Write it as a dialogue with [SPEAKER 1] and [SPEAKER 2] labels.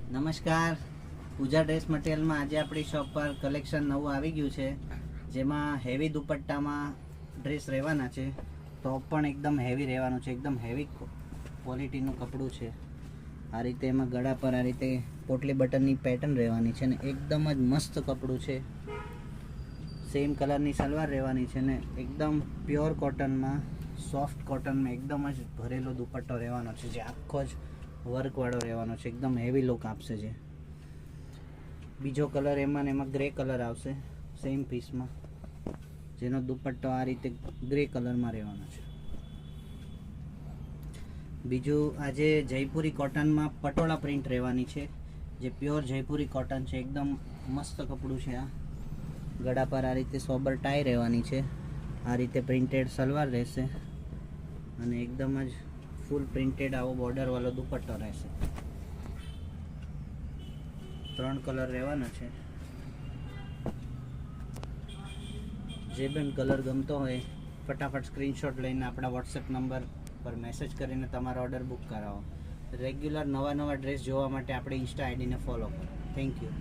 [SPEAKER 1] નમસ્કાર, પૂજા ડ્રેસ મટીરિયલમાં આજે આપણી શોપ પર કલેક્શન નવું આવી ગયું છે, જેમાં હેવી દુપટ્ટામાં ડ્રેસ રહેવાના છે. ટોપ પણ એકદમ હેવી રહેવાનું છે, એકદમ હેવી ક્વોલિટીનું કપડું છે. આ રીતે એમાં ગળા પર આ રીતે પોટલી બટનની પેટર્ન રહેવાની છે ને એકદમ જ મસ્ત કપડું છે. સેમ કલરની સલવાર રહેવાની છે ને એકદમ પ્યોર કોટનમાં, સોફ્ટ કોટનમાં એકદમ જ ભરેલો દુપટ્ટો રહેવાનો છે, જે આખો જ વર્કવાળો રહેવાનો છે. એકદમ હેવી લુક આપશે છે. બીજો કલર એમાં ગ્રે કલર આવશે સેમ પીસમાં, જેનો દુપટ્ટો આ રીતે ગ્રે કલરમાં રહેવાનો છે. બીજું આજે જયપુરી કોટનમાં પટોળા પ્રિન્ટ રહેવાની છે, જે પ્યોર જયપુરી કોટન છે. એકદમ મસ્ત કપડું છે. આ ગળા પર આ રીતે સોબર ટાઈ રહેવાની છે. આ રીતે પ્રિન્ટેડ સલવાર રહેશે અને એકદમ જ ફૂલ પ્રિન્ટેડ આવો બોર્ડર વાળો દુપટ્ટો રહેશે. 3 કલર રહેવાના છે. જે પણ કલર ગમતો હોય ફટાફટ સ્ક્રીનશોટ લઈને આપણા વોટ્સએપ નંબર પર મેસેજ કરીને તમારો ઓર્ડર બુક કરાવો. રેગ્યુલર નવા ડ્રેસ જોવા માટે આપણે ઇન્સ્ટા આઈડીને ફોલો કરો. Thank you.